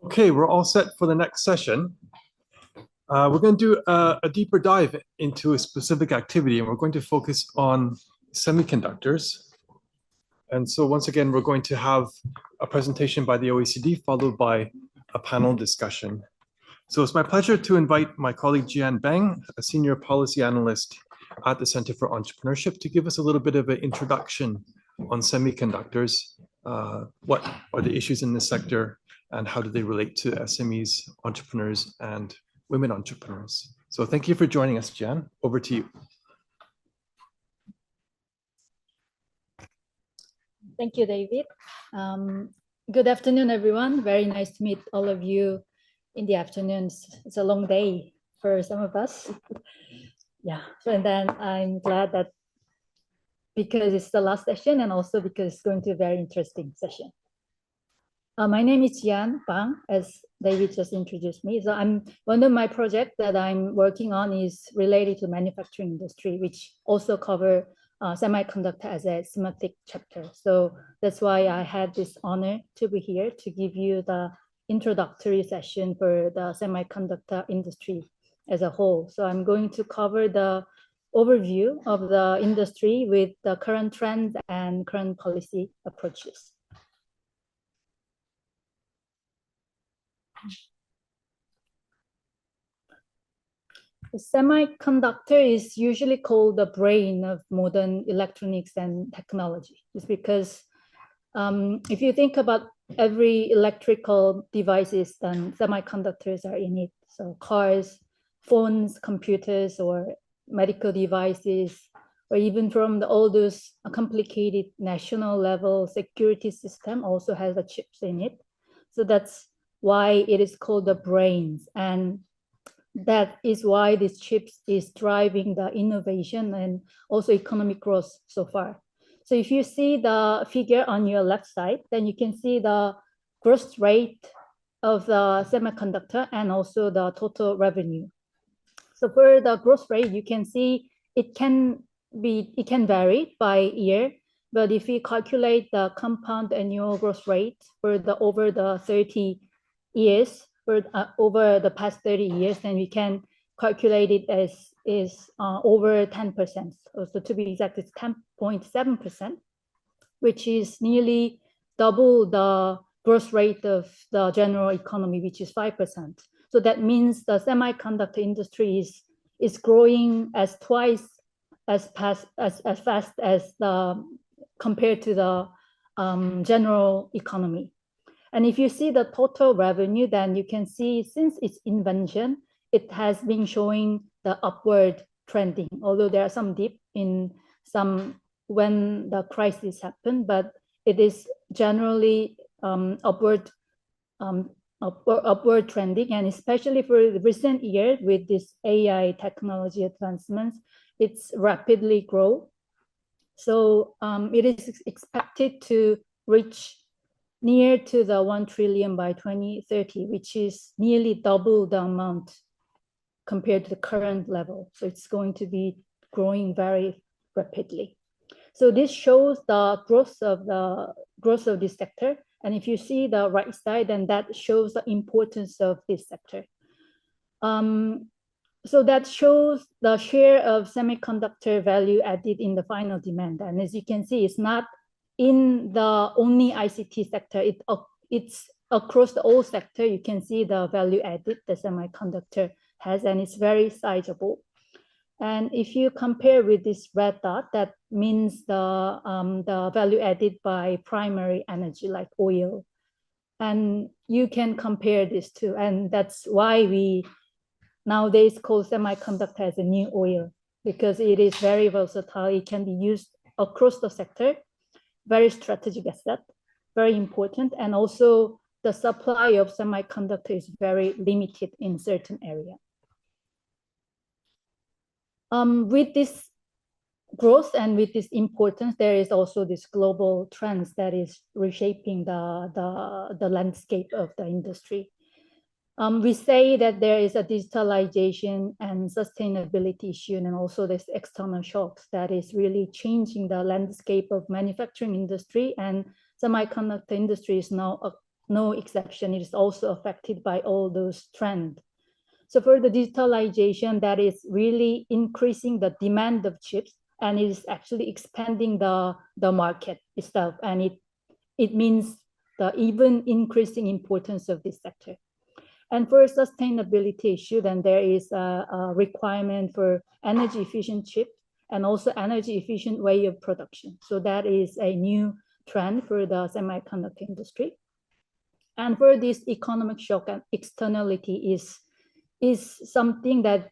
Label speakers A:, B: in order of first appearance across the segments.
A: Okay, we're all set for the next session. We're going to do a deeper dive into a specific activity, and we're going to focus on semiconductors. And so once again, we're going to have a presentation by the OECD followed by a panel discussion. So it's my pleasure to invite my colleague Jian Beng, a senior policy analyst at the Center for Entrepreneurship, to give us a little bit of an introduction on semiconductors. What are the issues in this sector, and how do they relate to SMEs, entrepreneurs, and women entrepreneurs? So thank you for joining us, Jian. Over to you.
B: Thank you, David. Good afternoon, everyone. Very nice to meet all of you in the afternoons. It's a long day for some of us. Yeah, and then I'm glad that because it's the last session and also because it's going to be a very interesting session. My name is Jian Bang, as David just introduced me. So one of my projects that I'm working on is related to manufacturing industry, which also cover semiconductor as a thematic chapter. So that's why I had this honor to be here to give you the introductory session for the semiconductor industry as a whole. So I'm going to cover the overview of the industry with the current trends and current policy approaches. The semiconductor is usually called the brain of modern electronics and technology. It's because if you think about every electrical devices, then semiconductors are in it. So cars, phones, computers, or medical devices, or even from all those complicated national level security system also has the chips in it. So that's why it is called the brains. And that is why this chips is driving the innovation and also economic growth so far. So if you see the figure on your left side, then you can see the growth rate of the semiconductor and also the total revenue. So for the growth rate, you can see it can vary by year, but if you calculate the compound annual growth rate for over the 30 years, over the past 30 years, then we can calculate it as over 10%. So to be exact, it's 10.7%, which is nearly double the growth rate of the general economy, which is 5%. So that means the semiconductor industry is growing as twice as fast as compared to the general economy. And if you see the total revenue, then you can see since its invention, it has been showing the upward trending, although there are some dip in some when the crisis happened, but it is generally upward trending. And especially for the recent year with this AI technology advancements, it's rapidly grow. So it is expected to reach near to the 1 trillion by 2030, which is nearly double the amount compared to the current level. So it's going to be growing very rapidly. So this shows the growth of this sector. And if you see the right side, then that shows the importance of this sector. So that shows the share of semiconductor value added in the final demand. And as you can see, it's not in the only ICT sector, it's across the whole sector. You can see the value added the semiconductor has, and it's very sizable. And if you compare with this red dot, that means the value added by primary energy like oil. And you can compare this too. And that's why we nowadays call semiconductor as a new oil, because it is very versatile. It can be used across the sector. Very strategic asset, very important. And also the supply of semiconductor is very limited in certain area. With this growth and with this importance, there is also this global trends that is reshaping the landscape of the industry. We say that there is a digitalization and sustainability issue, and also this external shocks that is really changing the landscape of manufacturing industry, and semiconductor industry is now no exception. It is also affected by all those trends. So for the digitalization, that is really increasing the demand of chips, and it is actually expanding the market itself. And it means the even increasing importance of this sector. And for sustainability issue, then there is a requirement for energy efficient chip and also energy efficient way of production. So that is a new trend for the semiconductor industry. And for this economic shock and externality is something that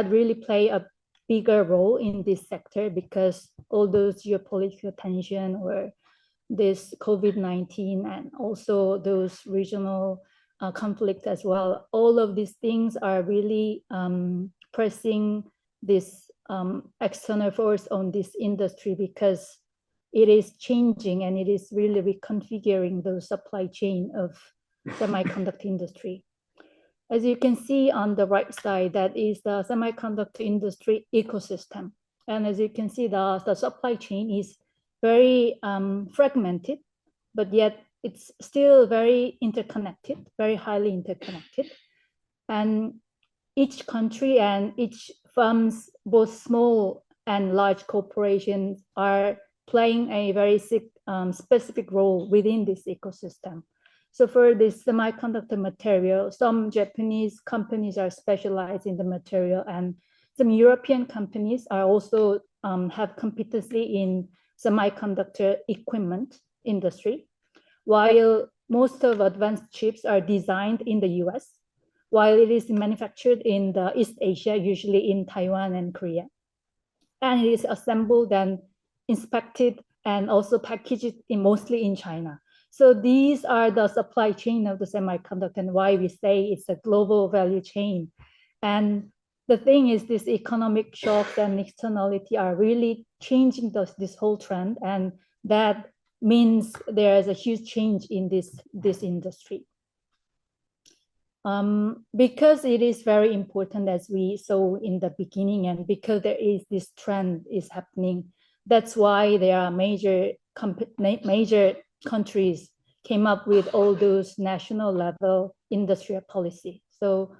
B: really play a bigger role in this sector, because all those geopolitical tension or this COVID-19 and also those regional conflict as well, all of these things are really pressing this external force on this industry, because it is changing and it is really reconfiguring the supply chain of semiconductor industry. As you can see on the right side, that is the semiconductor industry ecosystem. And as you can see, the supply chain is very fragmented, but yet it's still very interconnected, very highly interconnected. And each country and each firms, both small and large corporations, are playing a very specific role within this ecosystem. So for this semiconductor material, some Japanese companies are specialized in the material, and some European companies are also have competency in semiconductor equipment industry, while most of advanced chips are designed in the US, while it is manufactured in the East Asia, usually in Taiwan and Korea. And it is assembled and inspected and also packaged mostly in China. So these are the supply chain of the semiconductor, and why we say it's a global value chain. And the thing is, this economic shocks and externality are really changing this whole trend, and that means there is a huge change in this industry. Because it is very important, as we saw in the beginning, and because there is this trend is happening, that's why there are major countries came up with all those national level industrial policy. So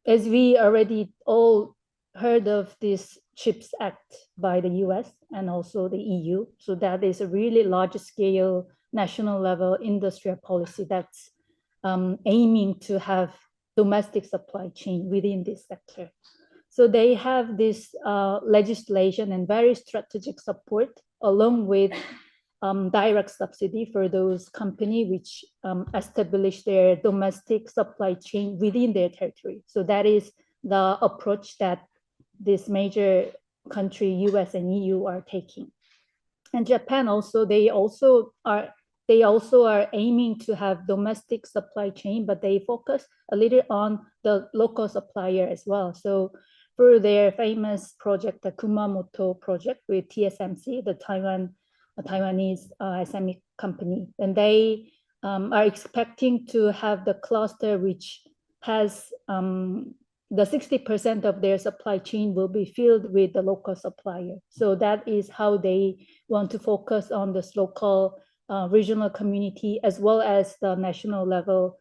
B: as we already all heard of this CHIPS Act by the US and also the EU, so that is a really large scale national level industrial policy that's aiming to have domestic supply chain within this sector. So they have this legislation and very strategic support, along with direct subsidy for those companies which establish their domestic supply chain within their territory. So that is the approach that this major country, US and EU, are taking. And Japan also, they also are aiming to have domestic supply chain, but they focus a little on the local supplier as well. So for their famous project, the Kumamoto project with TSMC, the Taiwanese SME company, and they are expecting to have the cluster which has the 60% of their supply chain will be filled with the local supplier. So that is how they want to focus on this local regional community, as well as the national level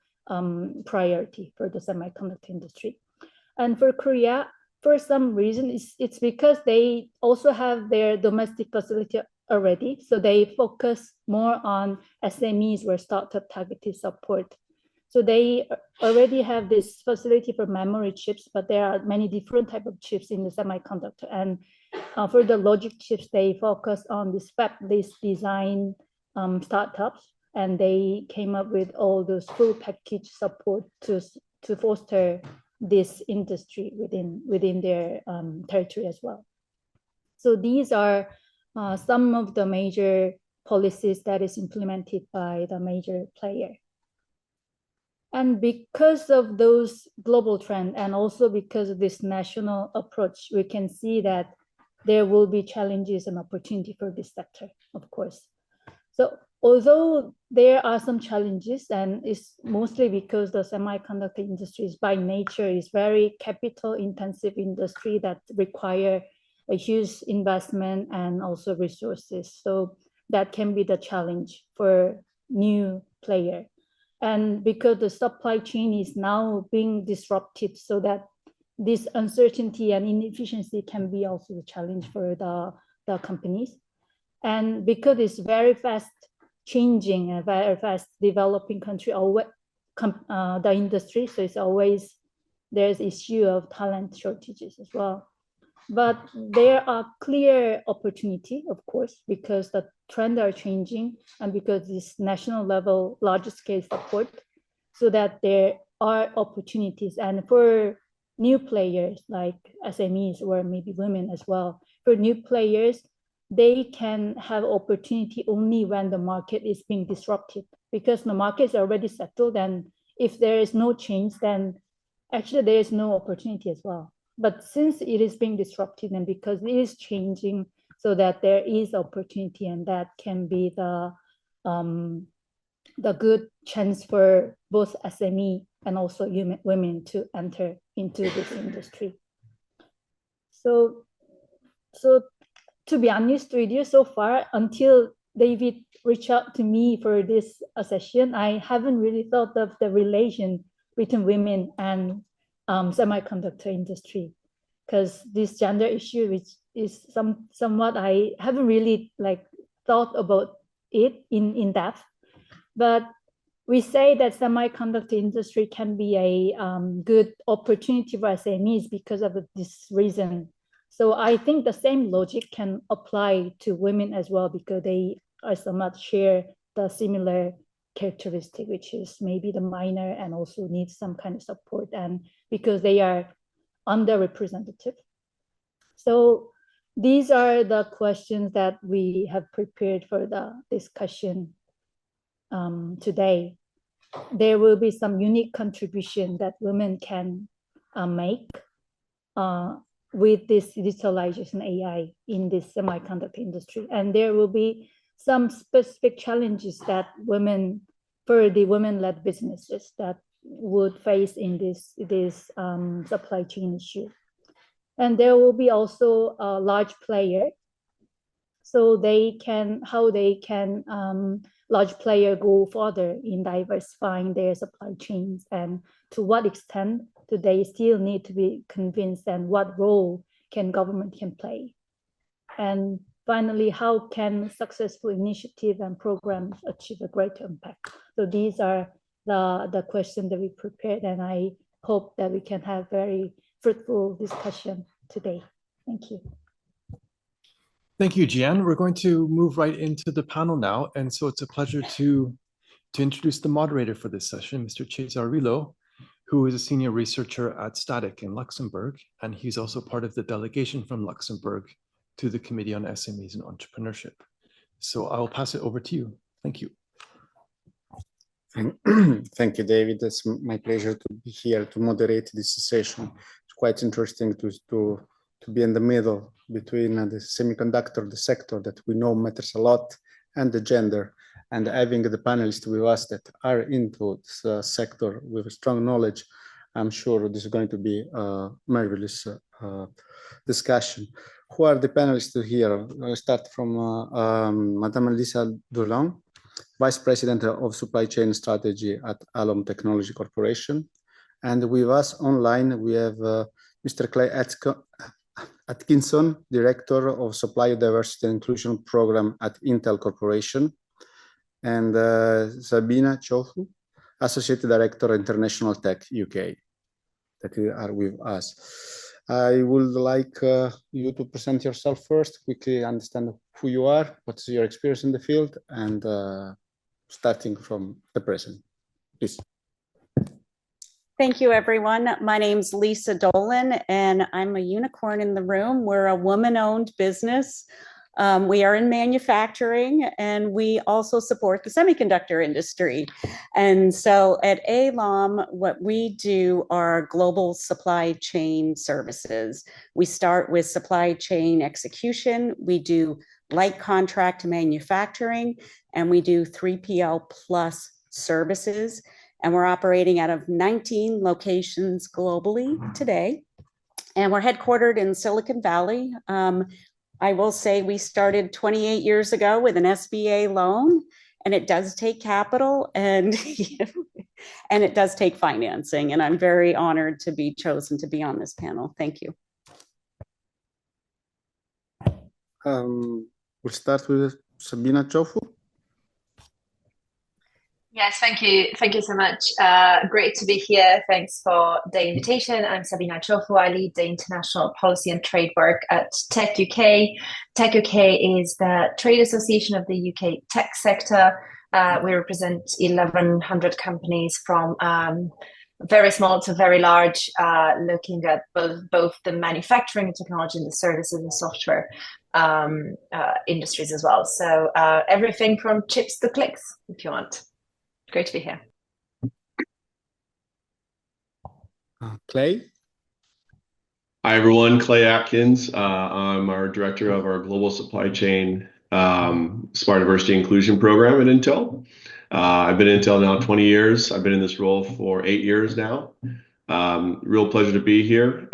B: priority for the semiconductor industry. And for Korea, for some reason, it's because they also have their domestic facility already. So they focus more on SMEs or startup targeted support. So they already have this facility for memory chips, but there are many different types of chips in the semiconductor. And for the logic chips, they focus on this fab-based design startups, and they came up with all those full package support to foster this industry within their territory as well. So these are some of the major policies that is implemented by the major player. And because of those global trends, and also because of this national approach, we can see that there will be challenges and opportunity for this sector, of course. So although there are some challenges, and it's mostly because the semiconductor industry is by nature is very capital intensive industry that require a huge investment and also resources. So that can be the challenge for new player. And because the supply chain is now being disrupted, so that this uncertainty and inefficiency can be also a challenge for the companies. And because it's very fast changing and very fast developing country, the industry, so it's always there's issue of talent shortages as well. But there are clear opportunity, of course, because the trends are changing and because this national level large scale support, so that there are opportunities. And for new players like SMEs or maybe women as well, for new players, they can have opportunity only when the market is being disrupted, because the market is already settled. And if there is no change, then actually there is no opportunity as well. But since it is being disrupted and because it is changing, so that there is opportunity, and that can be the good chance for both SME and also women to enter into this industry. So to be honest with you, so far, until David reached out to me for this session, I haven't really thought of the relation between women and semiconductor industry, because this gender issue, which is somewhat I haven't really thought about it in depth. But we say that semiconductor industry can be a good opportunity for SMEs because of this reason. So I think the same logic can apply to women as well, because they are somewhat share the similar characteristic, which is maybe the minor and also need some kind of support, and because they are underrepresented. So these are the questions that we have prepared for the discussion today. There will be some unique contribution that women can make with this digitalization AI in this semiconductor industry. And there will be some specific challenges that for the women-led businesses that would face in this supply chain issue. And there will be also a large player, so how they can large player go further in diversifying their supply chains, and to what extent do they still need to be convinced, and what role can government play. And finally, how can successful initiative and programs achieve a greater impact? So these are the questions that we prepared, and I hope that we can have very fruitful discussion today. Thank you.
A: Thank you, Jian. We're going to move right into the panel now. And so it's a pleasure to introduce the moderator for this session, Mr. Cesar Rilo, who is a senior researcher at Static in Luxembourg. And he's also part of the delegation from Luxembourg to the Committee on SMEs and Entrepreneurship. So I will pass it over to you. Thank you.
C: Thank you, David. It's my pleasure to be here to moderate this session. It's quite interesting to be in the middle between the semiconductor, the sector that we know matters a lot, and the gender, and having the panelists with us that are into this sector with strong knowledge. I'm sure this is going to be a marvelous discussion. Who are the panelists here? I'll start from Madame Lisa Dolan, Vice President of Supply Chain Strategy at Alom Technology Corporation. And with us online, we have Mr. Clay Atkinson, Director of Supplier Diversity and Inclusion Program at Intel Corporation, and Sabina Chofu, Associate Director, International Tech UK, that are with us. I would like you to present yourself first, quickly understand who you are, what's your experience in the field, and starting from the present, please.
D: Thank you, everyone. My name's Lisa Dolan, and I'm a unicorn in the room. We're a woman-owned business. We are in manufacturing, and we also support the semiconductor industry. And so at ALOM, what we do are global supply chain services. We start with supply chain execution. We do light contract manufacturing, and we do 3PL plus services. And we're operating out of 19 locations globally today. And we're headquartered in Silicon Valley. I will say we started 28 years ago with an SBA loan, and it does take capital, and and it does take financing. And I'm very honored to be chosen to be on this panel. Thank you.
C: We'll start with Sabina Chofu.
E: Yes, thank you. Thank you so much. Great to be here. Thanks for the invitation. I'm Sabina Chofu. I lead the international policy and trade work at Tech UK. Tech UK is the trade association of the UK tech sector. We represent 1,100 companies from very small to very large, looking at both the manufacturing technology and the services and software industries as well. So everything from chips to clicks, if you want. Great to be here.
C: Clay.
F: Hi, everyone. Clay Atkins. I'm our director of our global supply chain Smart Diversity Inclusion program at Intel. I've been at Intel now 20 years. I've been in this role for 8 years now. Real pleasure to be here.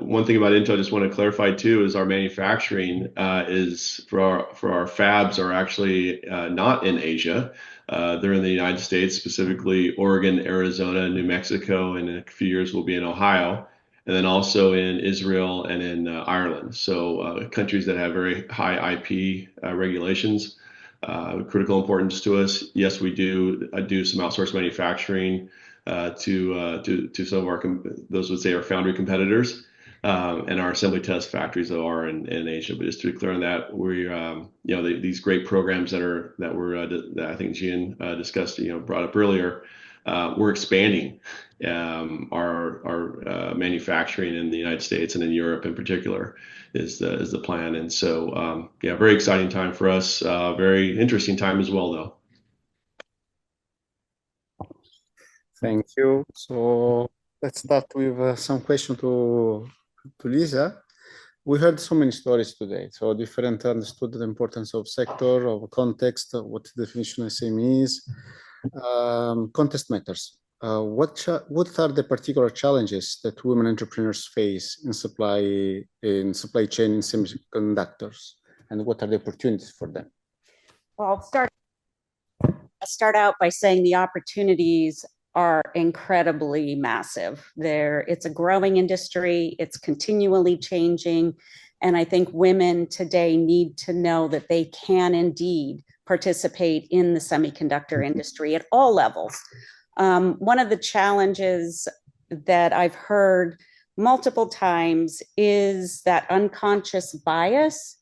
F: One thing about Intel I just want to clarify too is our manufacturing is for our fabs are actually not in Asia. They're in the United States, specifically Oregon, Arizona, New Mexico, and in a few years we'll be in Ohio, and then also in Israel and in Ireland. So countries that have very high IP regulations, critical importance to us. Yes, we do some outsourced manufacturing to some of our those would say our foundry competitors. And our assembly test factories that are in Asia. But just to be clear on that, we these great programs that I think Gian discussed, brought up earlier, we're expanding our manufacturing in the United States and in Europe in particular is the plan. And so very exciting time for us. Very interesting time as well, though.
C: Thank you. So let's start with some questions to Lisa. We heard so many stories today. So different understood the importance of sector, of context, what the definition of SME is. Context matters. What are the particular challenges that women entrepreneurs face in supply chain in semiconductors, and what are the opportunities for them?
D: Well, I'll start out by saying the opportunities are incredibly massive. It's a growing industry. It's continually changing. And I think women today need to know that they can indeed participate in the semiconductor industry at all levels. One of the challenges that I've heard multiple times is that unconscious bias.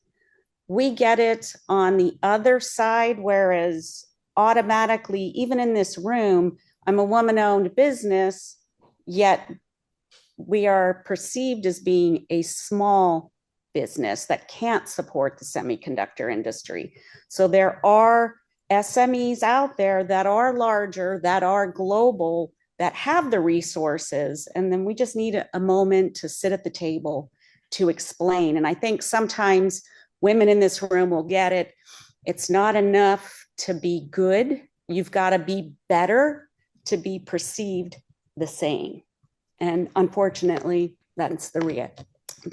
D: We get it on the other side, whereas automatically, even in this room, I'm a woman-owned business, yet we are perceived as being a small business that can't support the semiconductor industry. So there are SMEs out there that are larger, that are global, that have the resources, and then we just need a moment to sit at the table to explain. And I think sometimes women in this room will get it. It's not enough to be good. You've got to be better to be perceived the same. And unfortunately, that's the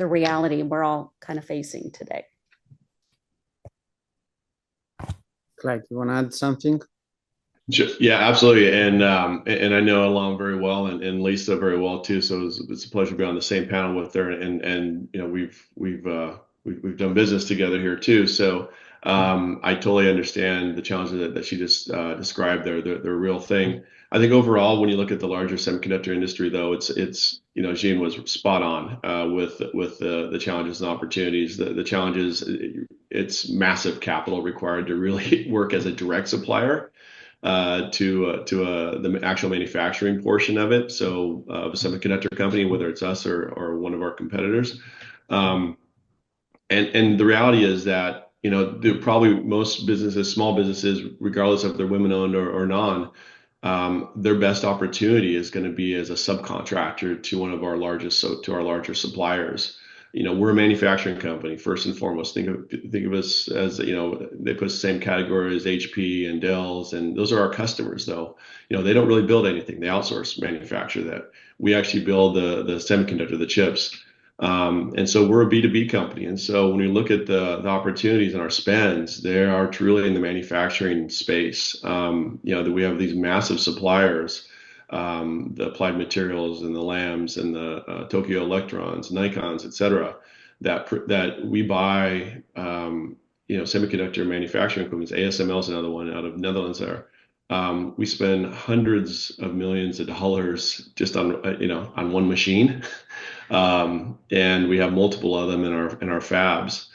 D: reality we're all kind of facing today.
C: Clyde, you want to add something?
F: Yeah, absolutely. And I know Alam very well and Lisa very well too. So it's a pleasure to be on the same panel with her. And we've done business together here too. So I totally understand the challenges that she just described. They're a real thing. I think overall, when you look at the larger semiconductor industry, though, it's Jean was spot on with the challenges and opportunities. The challenges, it's massive capital required to really work as a direct supplier to the actual manufacturing portion of it. So a semiconductor company, whether it's us or one of our competitors, and the reality is that probably most businesses, small businesses, regardless if they're women-owned or non. Their best opportunity is going to be as a subcontractor to one of our larger suppliers. We're a manufacturing company first and foremost. Think of us as they put us the same category as HP and Dell's, and those are our customers. Though they don't really build anything; they outsource manufacture that. We actually build the semiconductor, the chips. And so we're a B2B company. And so when we look at the opportunities and our spends, they are truly in the manufacturing space. That we have these massive suppliers, the Applied Materials and the Lambs and the Tokyo Electrons, Nikons, et cetera, that we buy, semiconductor manufacturing equipment. ASML is another one out of Netherlands there. We spend hundreds of millions of dollars just on one machine. And we have multiple of them in our fabs.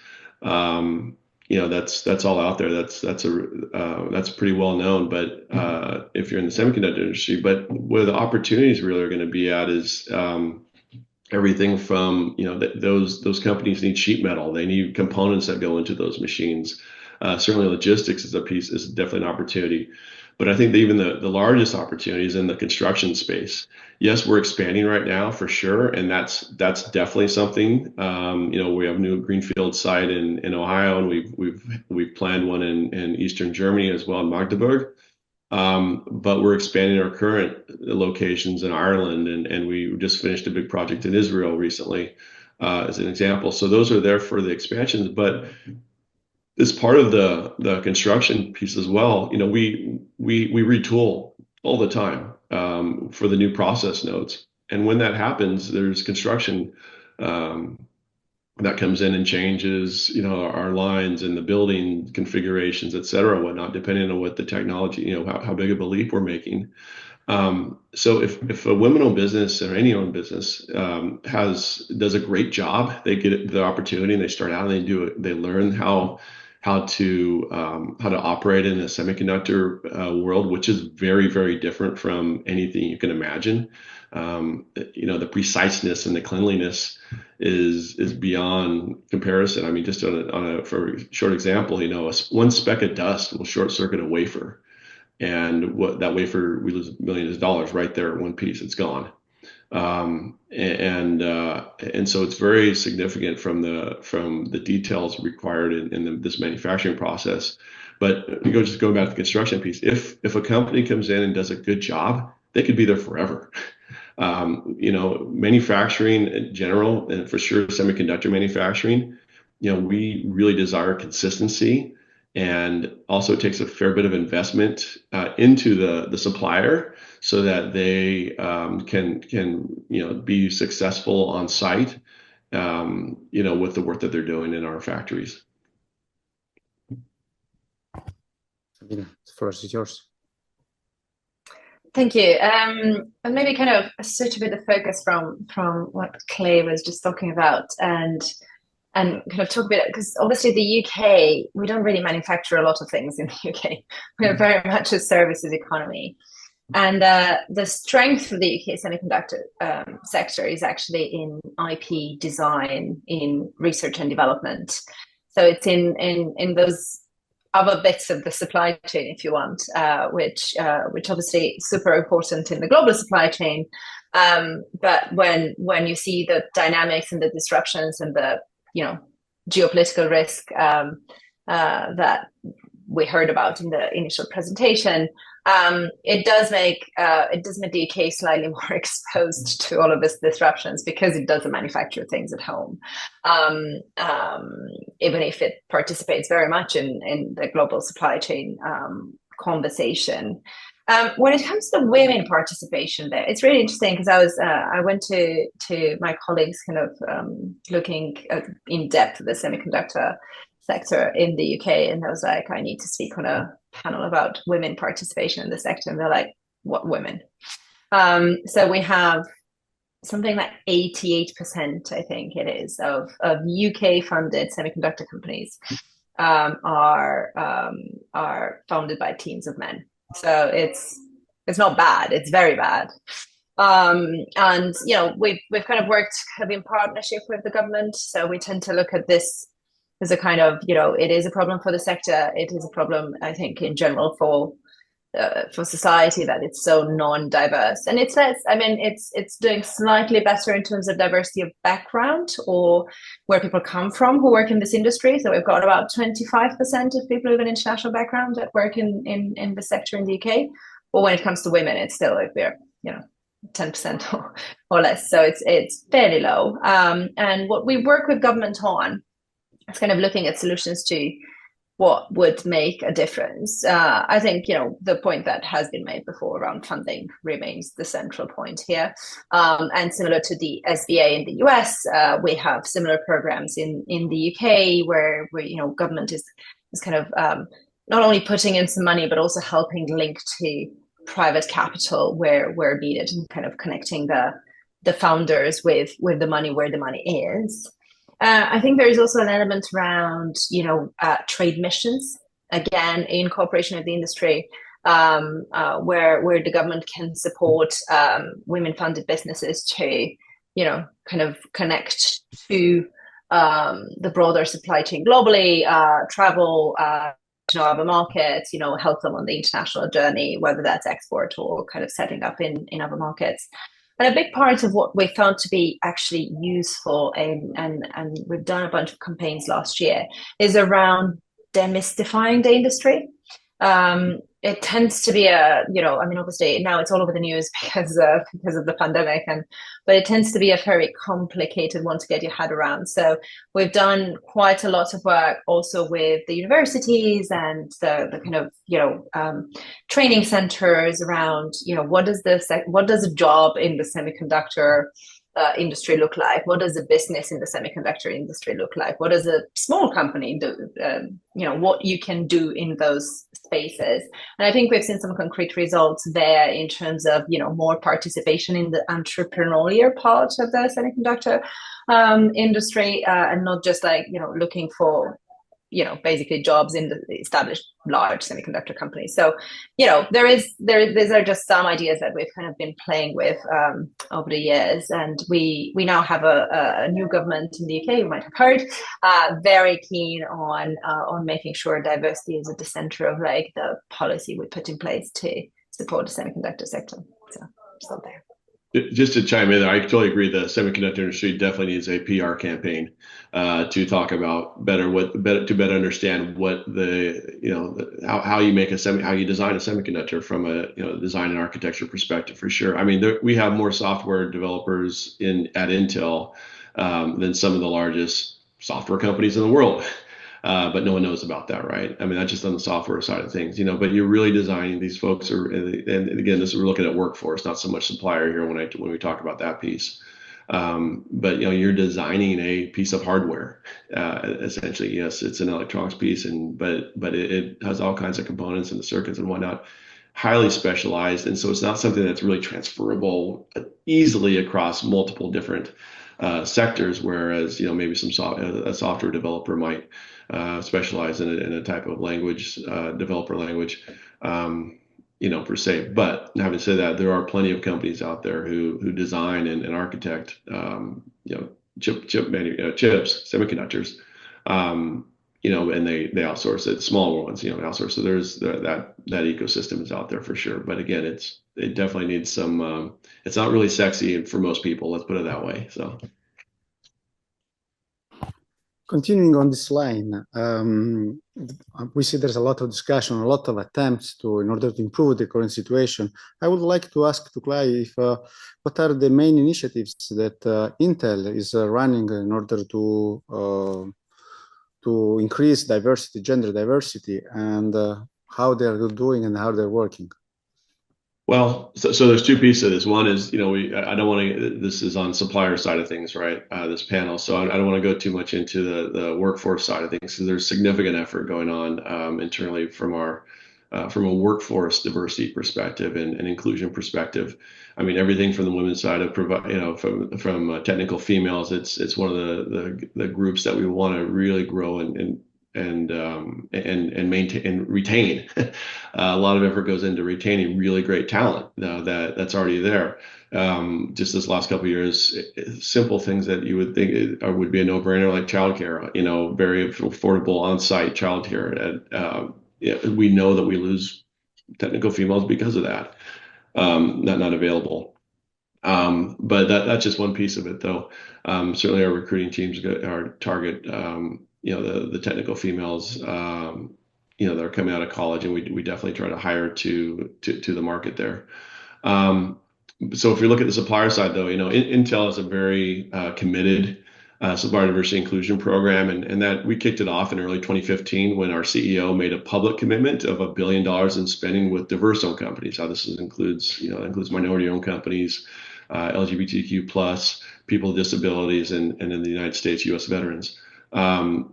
F: That's all out there. That's pretty well known. But if you're in the semiconductor industry, but where the opportunities really are going to be at is everything from those companies need sheet metal. They need components that go into those machines. Certainly, logistics is definitely an opportunity. But I think that even the largest opportunity is in the construction space. Yes, we're expanding right now for sure, and that's definitely something. We have a new greenfield site in Ohio, and we've planned one in Eastern Germany as well in Magdeburg. But we're expanding our current locations in Ireland, and we just finished a big project in Israel recently, as an example. So those are there for the expansions, but as part of the construction piece as well, we retool all the time for the new process nodes. And when that happens, there's construction that comes in and changes, our lines and the building configurations, et cetera, whatnot, depending on what the technology, how big of a leap we're making. So if a women-owned business or any owned business does a great job, they get the opportunity and they start out and they learn how to operate in a semiconductor world, which is very, very different from anything you can imagine. The preciseness and the cleanliness is beyond comparison. I mean, just for a short example, one speck of dust will short circuit a wafer, and that wafer, we lose millions of dollars right there in one piece. It's gone. And so it's very significant from the details required in this manufacturing process. But going back to the construction piece, if a company comes in and does a good job, they could be there forever. Manufacturing in general, and for sure semiconductor manufacturing, we really desire consistency, and also takes a fair bit of investment into the supplier so that they can be successful on site, with the work that they're doing in our factories.
C: Sabina, the floor is yours.
E: Thank you. And maybe kind of switch a bit the focus from what Clay was just talking about, and kind of talk a bit, because obviously the UK, we don't really manufacture a lot of things in the UK. We are very much a services economy. And the strength of the UK semiconductor sector is actually in IP design, in research and development. So it's in those other bits of the supply chain, if you want, which obviously is super important in the global supply chain. But when you see the dynamics and the disruptions and the geopolitical risk that we heard about in the initial presentation, it does make the UK slightly more exposed to all of these disruptions, because it doesn't manufacture things at home, even if it participates very much in the global supply chain conversation. When it comes to women participation there, it's really interesting, because I went to my colleagues kind of looking in depth at the semiconductor sector in the UK, and I was like, I need to speak on a panel about women participation in the sector, and they're like, what women? So we have something like 88%, I think it is, of UK funded semiconductor companies are founded by teams of men. So it's not bad, it's very bad. And we've kind of worked in partnership with the government, so we tend to look at this as a kind of, it is a problem for the sector. It is a problem, I think, in general for society, that it's so non-diverse. And it's doing slightly better in terms of diversity of background, or where people come from who work in this industry. So we've got about 25% of people with an international background that work in the sector in the UK. But when it comes to women, it's still like we're 10% or less. So it's fairly low. And what we work with government on is kind of looking at solutions to what would make a difference. I think, the point that has been made before around funding remains the central point here. And similar to the SBA in the US, we have similar programs in the UK where government is kind of not only putting in some money, but also helping link to private capital where needed, and kind of connecting the founders with the money where the money is. I think there is also an element around, trade missions, again, in cooperation with the industry, where the government can support women-funded businesses to, kind of connect to the broader supply chain globally, travel to other markets, help them on the international journey, whether that's export or kind of setting up in other markets. And a big part of what we found to be actually useful, and we've done a bunch of campaigns last year, is around demystifying the industry. It tends to be obviously now it's all over the news because of the pandemic, but it tends to be a very complicated one to get your head around. So we've done quite a lot of work also with the universities and the kind of training centers around what does a job in the semiconductor industry look like? What does a business in the semiconductor industry look like? What does a small company do? What you can do in those spaces. And I think we've seen some concrete results there in terms of, more participation in the entrepreneurial part of the semiconductor industry, and not just looking for basically jobs in the established large semiconductor companies. So, these are just some ideas that we've kind of been playing with over the years. And we now have a new government in the UK, you might have heard, very keen on making sure diversity is at the center of the policy we put in place to support the semiconductor sector. So, stop there.
F: Just to chime in there, I totally agree. The semiconductor industry definitely needs a PR campaign to talk about to better understand what how you make how you design a semiconductor from a design and architecture perspective, for sure. I mean, we have more software developers at Intel than some of the largest software companies in the world. But no one knows about that, right? I mean, that's just on the software side of things, but you're really designing, these folks and again, we're looking at workforce, not so much supplier here when we talk about that piece. But you're designing a piece of hardware, essentially. Yes, it's an electronics piece, but it has all kinds of components and the circuits and whatnot, highly specialized, and so it's not something that's really transferable easily across multiple different sectors. Whereas maybe a software developer might specialize in a type of language, developer language, per se. But having said that, there are plenty of companies out there who design and architect, chips, semiconductors, and they outsource it. Smaller ones, outsource. So there's that ecosystem is out there for sure. But again, it definitely needs some. It's not really sexy for most people. Let's put it that way. So.
C: Continuing on this line, we see there's a lot of discussion, a lot of attempts in order to improve the current situation. I would like to ask to Clay what are the main initiatives that Intel is running in order to increase diversity, gender diversity, and how they're doing and how they're working.
F: Well, so there's two pieces of this. One is, I don't want to, this is on supplier side of things, right? This panel. So I don't want to go too much into the workforce side of things, because there's significant effort going on internally from a workforce diversity perspective and inclusion perspective. I mean, everything from the women's side of from technical females. It's one of the groups that we want to really grow and maintain and retain. A lot of effort goes into retaining really great talent that's already there. Just this last couple of years, simple things that you would think would be a no-brainer, like childcare. Very affordable on-site childcare. We know that we lose technical females because of that, not available. But that's just one piece of it, though. Certainly, our recruiting teams target. The technical females, that are coming out of college, and we definitely try to hire to the market there. So if you look at the supplier side, though, Intel is a very committed supplier diversity inclusion program, and that we kicked it off in early 2015 when our CEO made a public commitment of $1 billion in spending with diverse-owned companies. How this includes minority-owned companies, LGBTQ plus, people with disabilities, and in the United States, U.S. veterans.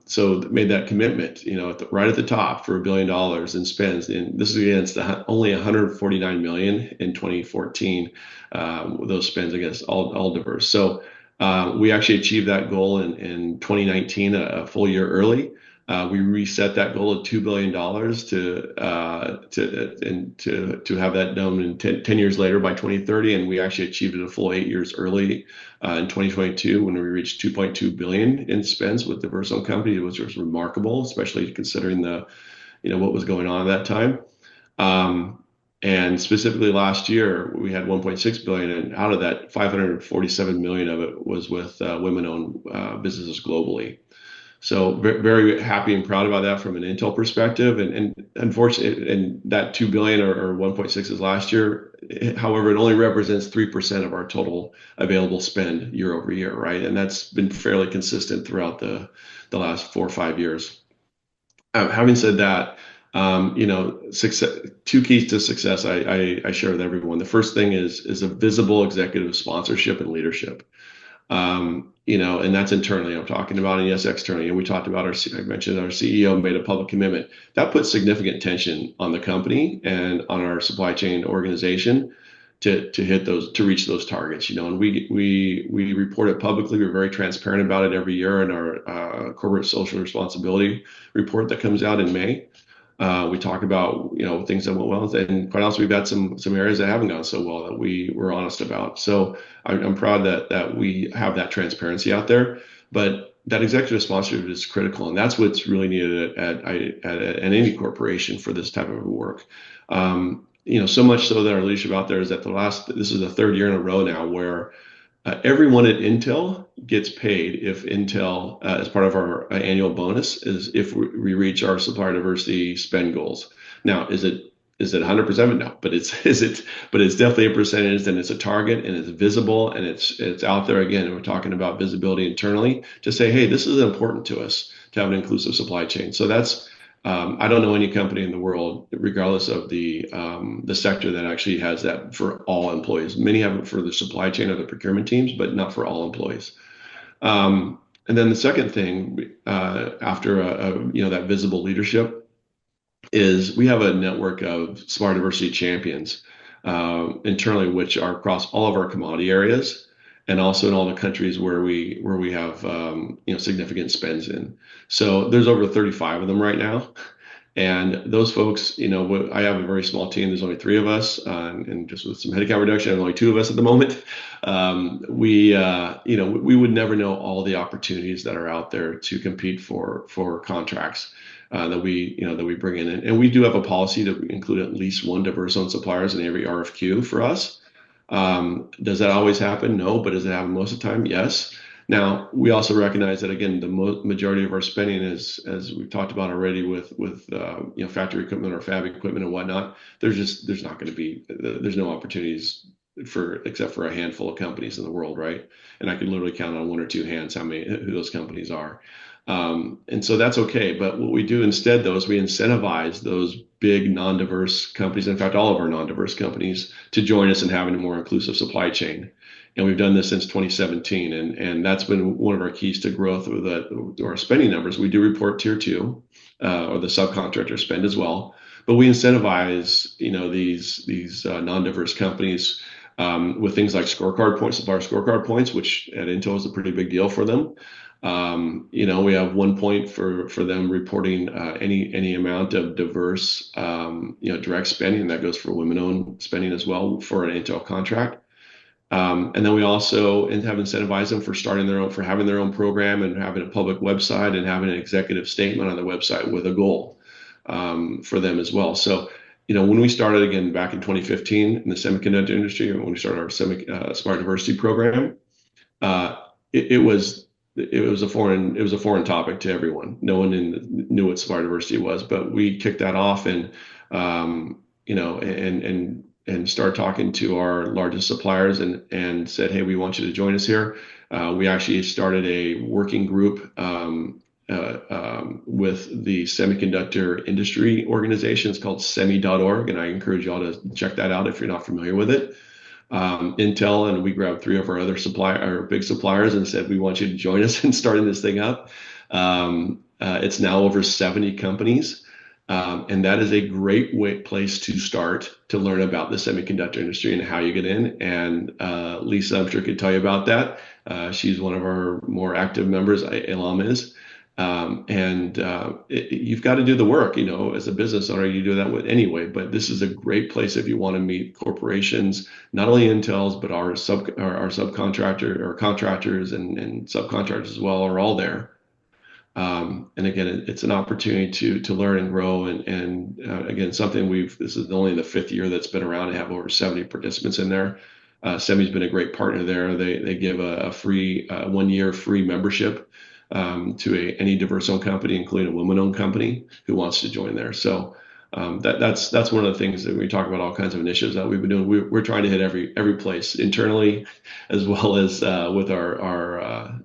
F: So made that commitment, right at the top for $1 billion in spends. And this is against only 149 million in 2014. Those spends against all diverse. So we actually achieved that goal in 2019, a full year early. We reset that goal of $2 billion to have that done in 10 years later by 2030, and we actually achieved it a full 8 years early in 2022 when we reached 2.2 billion in spends with diverse-owned companies, which was remarkable, especially considering what was going on at that time. And specifically last year, we had 1.6 billion, and out of that, 547 million of it was with women-owned businesses globally. So very happy and proud about that from an Intel perspective. And unfortunately, and that 2 billion or 1.6 is last year. However, it only represents 3% of our total available spend year over year, right? And that's been fairly consistent throughout the last 4 or 5 years. Having said that, success, 2 keys to success I share with everyone. The first thing is a visible executive sponsorship and leadership. And that's internally I'm talking about, and yes, externally. And we talked about I mentioned our CEO made a public commitment. That puts significant tension on the company and on our supply chain organization to reach those targets. And we report it publicly. We're very transparent about it every year in our corporate social responsibility report that comes out in May. We talk about things that went well, and quite honestly, we've got some areas that haven't gone so well that we were honest about. So I'm proud that we have that transparency out there. But that executive sponsorship is critical, and that's what's really needed at any corporation for this type of work. So much so that our leadership out there is that this is the 3rd year in a row now where everyone at Intel gets paid if Intel, as part of our annual bonus, is if we reach our supplier diversity spend goals. Now, is it 100%? No, but it's definitely a percentage, and it's a target, and it's visible, and it's out there again. And we're talking about visibility internally to say, hey, this is important to us to have an inclusive supply chain. So that's I don't know any company in the world, regardless of the sector, that actually has that for all employees. Many have it for the supply chain or the procurement teams, but not for all employees. And then the second thing, after that visible leadership, is we have a network of supplier diversity champions internally, which are across all of our commodity areas, and also in all the countries where we have significant spends in. So there's over 35 of them right now, and those folks, I have a very small team. There's only 3 of us, and just with some headcount reduction, there's only 2 of us at the moment. We would never know all the opportunities that are out there to compete for contracts that we bring in, and we do have a policy to include at least 1 diverse-owned suppliers in every RFQ for us. Does that always happen? No, but does it happen most of the time? Yes. Now, we also recognize that, again, the majority of our spending is, as we've talked about already, with factory equipment or fab equipment and whatnot. There's no opportunities except for a handful of companies in the world, right? And I can literally count on 1 or 2 hands who those companies are. And so that's okay. But what we do instead, though, is we incentivize those big non-diverse companies, in fact, all of our non-diverse companies, to join us in having a more inclusive supply chain. And we've done this since 2017. And that's been one of our keys to growth with our spending numbers. We do report tier 2 or the subcontractor spend as well. But we incentivize these non-diverse companies with things like scorecard points, supplier scorecard points, which at Intel is a pretty big deal for them. We have 1 point for them reporting any amount of diverse direct spending. That goes for women-owned spending as well for an Intel contract. And then we also have incentivized them for having their own program and having a public website and having an executive statement on the website with a goal for them as well. So when we started again back in 2015 in the semiconductor industry, when we started our supplier diversity program, it was a foreign topic to everyone. No one knew what supplier diversity was, but we kicked that off and and started talking to our largest suppliers and said, hey, we want you to join us here. We actually started a working group with the semiconductor industry organization. It's called semi.org, and I encourage you all to check that out if you're not familiar with it. Intel, and we grabbed 3 of our big suppliers and said, we want you to join us in starting this thing up. It's now over 70 companies. And that is a great place to start to learn about the semiconductor industry and how you get in. And Lisa, I'm sure, could tell you about that. She's one of our more active members, Elam is. You've got to do the work, as a business owner, you do that with anyway, but this is a great place if you want to meet corporations, not only Intel's, but our subcontractor or contractors and subcontractors as well are all there. And again, it's an opportunity to learn and grow. And again, something this is only the 5th year that's been around. I have over 70 participants in there. Semi's been a great partner there. They give a free 1-year free membership to any diverse-owned company, including a woman-owned company who wants to join there. So that's one of the things that we talk about, all kinds of initiatives that we've been doing. We're trying to hit every place internally, as well as with our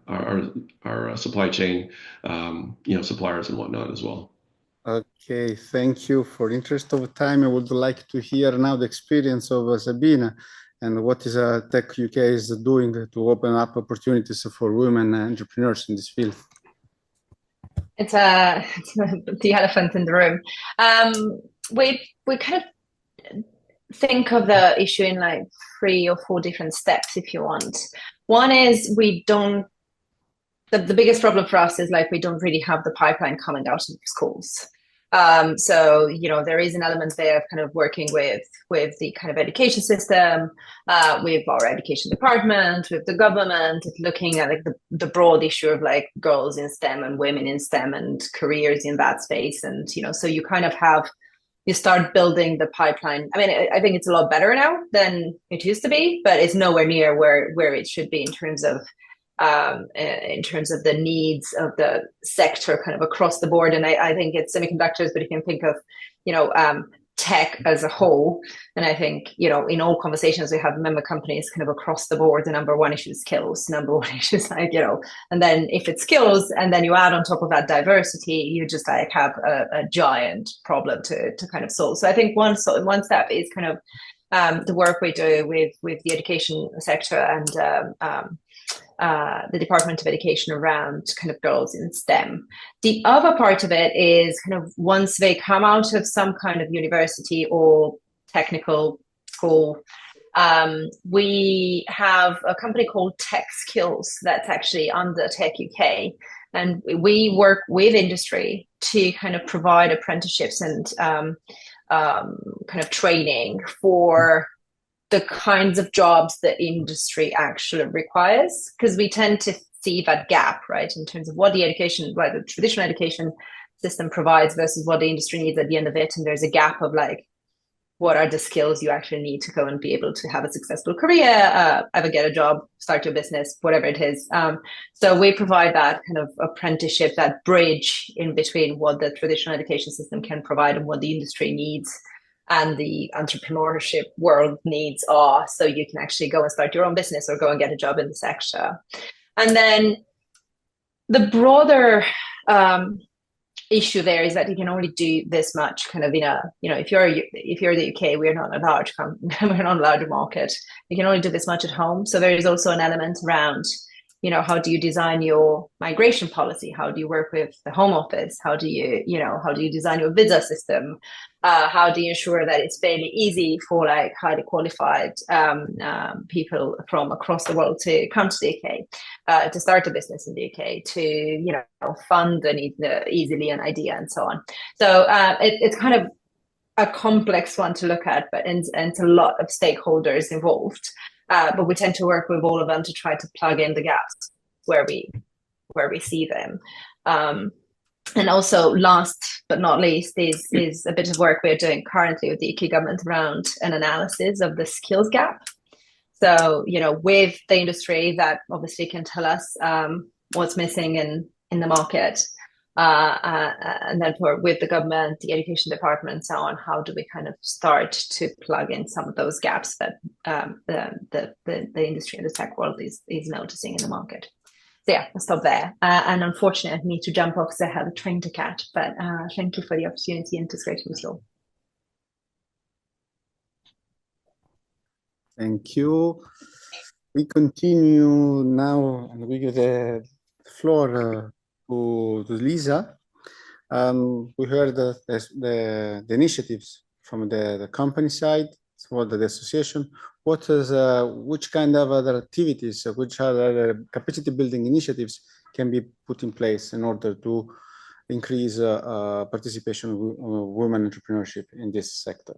F: supply chain, suppliers and whatnot as well.
C: Okay, thank you. For interest of time, I would like to hear now the experience of Sabina and what is Tech UK is doing to open up opportunities for women entrepreneurs in this field.
E: It's the elephant in the room. We kind of think of the issue in like 3 or 4 different steps, if you want. One is the biggest problem for us is like we don't really have the pipeline coming out of schools. So there is an element there of kind of working with the kind of education system, with our education department, with the government, looking at like the broad issue of like girls in STEM and women in STEM and careers in that space. And so you kind of you start building the pipeline. I mean, I think it's a lot better now than it used to be, but it's nowhere near where it should be in terms of the needs of the sector kind of across the board. And I think it's semiconductors, but you can think of, tech as a whole. And I think, in all conversations we have member companies kind of across the board, the number one issue is skills, number one issue is like, and then if it's skills and then you add on top of that diversity, you just like have a giant problem to kind of solve. So I think one step is kind of the work we do with the education sector and the Department of Education around kind of girls in STEM. The other part of it is kind of once they come out of some kind of university or technical school, we have a company called Tech Skills that's actually under Tech UK. And we work with industry to kind of provide apprenticeships and kind of training for the kinds of jobs that industry actually requires, because we tend to see that gap, right, in terms of what the traditional education system provides versus what the industry needs at the end of it. And there's a gap of like, what are the skills you actually need to go and be able to have a successful career, ever get a job, start your business, whatever it is. So we provide that kind of apprenticeship, that bridge in between what the traditional education system can provide and what the industry needs and the entrepreneurship world needs are, so you can actually go and start your own business or go and get a job in the sector. And then the broader issue there is that you can only do this much kind of if you're the UK, we're not a large market. You can only do this much at home. So there is also an element around, how do you design your migration policy? How do you work with the Home Office? How do you design your visa system? How do you ensure that it's fairly easy for like highly qualified people from across the world to come to the UK, to start a business in the UK, to fund easily an idea and so on. So it's kind of a complex one to look at, but and it's a lot of stakeholders involved. But we tend to work with all of them to try to plug in the gaps where we see them. And also, last but not least, is a bit of work we're doing currently with the UK government around an analysis of the skills gap. So, with the industry that obviously can tell us what's missing in the market, And then with the government, the education department, and so on, how do we kind of start to plug in some of those gaps that the industry and the tech world is noticing in the market? So yeah, I'll stop there. And unfortunately, I need to jump off because I have a train to catch. But thank you for the opportunity, and it's great to meet you all.
C: Thank you. We continue now, and we give the floor to Lisa. We heard the initiatives from the company side, for the association. Which kind of other activities, which other capacity building initiatives can be put in place in order to increase participation of women entrepreneurship in this sector?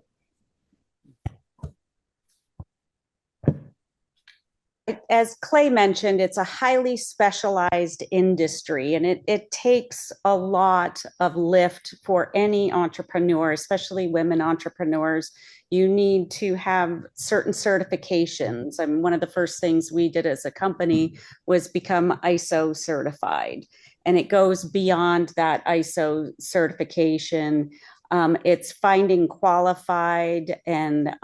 D: As Clay mentioned, it's a highly specialized industry, and it takes a lot of lift for any entrepreneur, especially women entrepreneurs. You need to have certain certifications. I mean, one of the first things we did as a company was become ISO certified, and it goes beyond that ISO certification. It's finding qualified and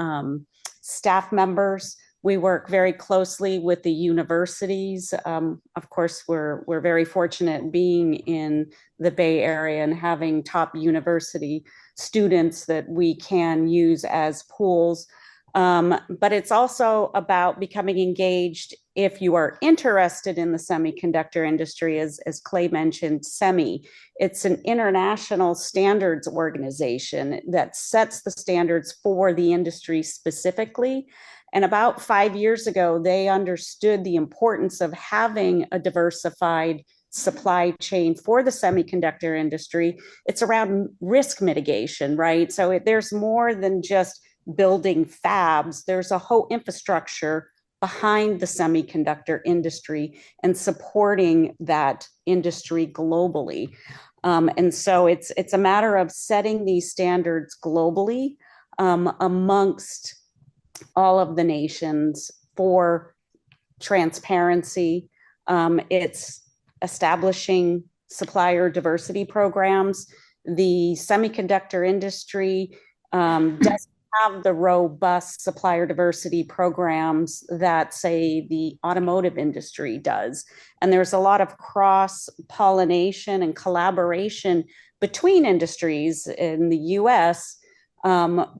D: staff members. We work very closely with the universities. Of course, we're very fortunate being in the Bay Area and having top university students that we can use as pools. But it's also about becoming engaged if you are interested in the semiconductor industry, as Clay mentioned, SEMI. It's an international standards organization that sets the standards for the industry specifically. And about 5 years ago, they understood the importance of having a diversified supply chain for the semiconductor industry. It's around risk mitigation, right? So there's more than just building fabs. There's a whole infrastructure behind the semiconductor industry and supporting that industry globally. And so it's a matter of setting these standards globally amongst all of the nations for transparency. It's establishing supplier diversity programs. The semiconductor industry doesn't have the robust supplier diversity programs that, say, the automotive industry does. And there's a lot of cross-pollination and collaboration between industries in the US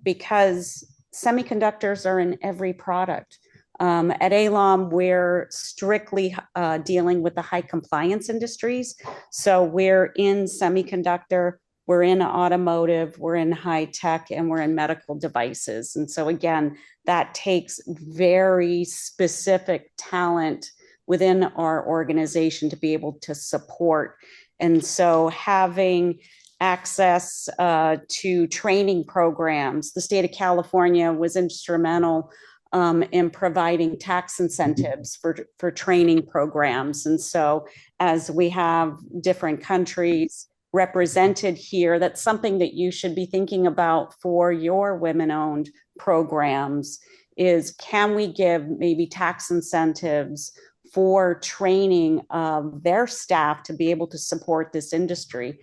D: because semiconductors are in every product. At ALOM, we're strictly dealing with the high compliance industries. So we're in semiconductor, we're in automotive, we're in high tech, and we're in medical devices. And so again, that takes very specific talent within our organization to be able to support. And so having access to training programs. The state of California was instrumental in providing tax incentives for training programs. And so as we have different countries represented here, that's something that you should be thinking about for your women-owned programs is, can we give maybe tax incentives for training of their staff to be able to support this industry?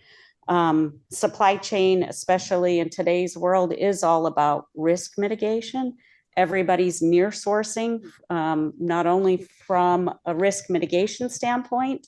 D: Supply chain, especially in today's world, is all about risk mitigation. Everybody's near sourcing, not only from a risk mitigation standpoint,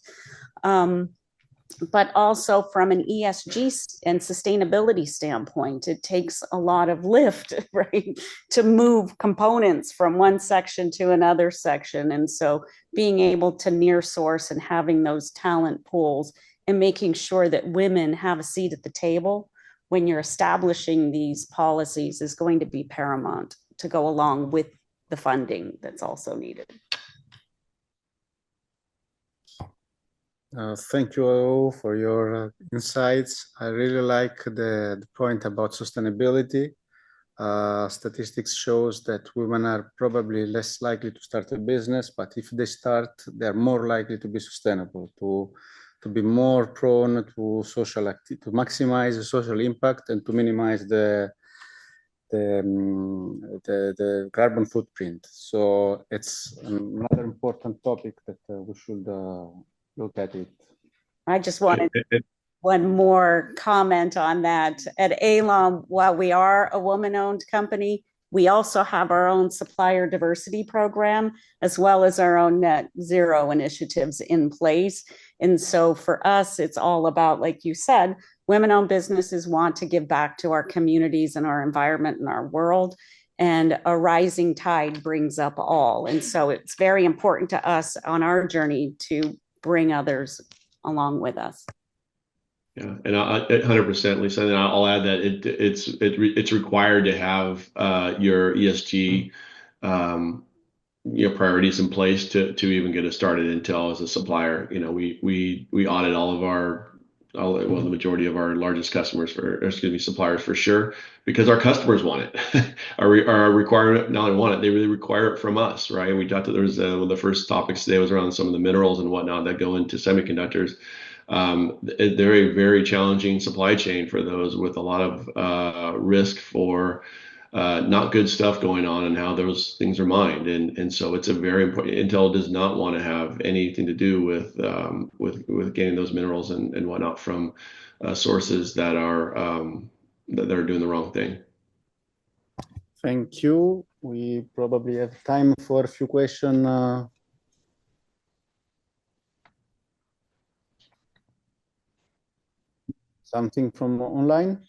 D: but also from an ESG and sustainability standpoint. It takes a lot of lift, right, to move components from one section to another section. And so being able to near source and having those talent pools and making sure that women have a seat at the table when you're establishing these policies is going to be paramount to go along with the funding that's also needed.
C: Thank you all for your insights. I really like the point about sustainability. Statistics shows that women are probably less likely to start a business, but if they start, they're more likely to be sustainable, to be more prone to social activity, to maximize the social impact and to minimize the carbon footprint. So it's another important topic that we should look at it.
D: I just wanted one more comment on that. At ALOM, while we are a woman-owned company, we also have our own supplier diversity program, as well as our own net zero initiatives in place. And so for us, it's all about, like you said, women-owned businesses want to give back to our communities and our environment and our world. And a rising tide brings up all. And so it's very important to us on our journey to bring others along with us.
F: Yeah, and 100%, Lisa. And I'll add that it's required to have your ESG priorities in place to even get us started Intel as a supplier. We audit the majority of our largest suppliers for sure, because our customers want it. our requirement not only want it, they really require it from us, right? And we talked that there was one of the first topics today was around some of the minerals and whatnot that go into semiconductors. They're a very challenging supply chain for those with a lot of risk for not good stuff going on and how those things are mined. And so it's a very important. Intel does not want to have anything to do with getting those minerals and whatnot from sources that are doing the wrong thing.
C: Thank you. We probably have time for a few questions. Something from online?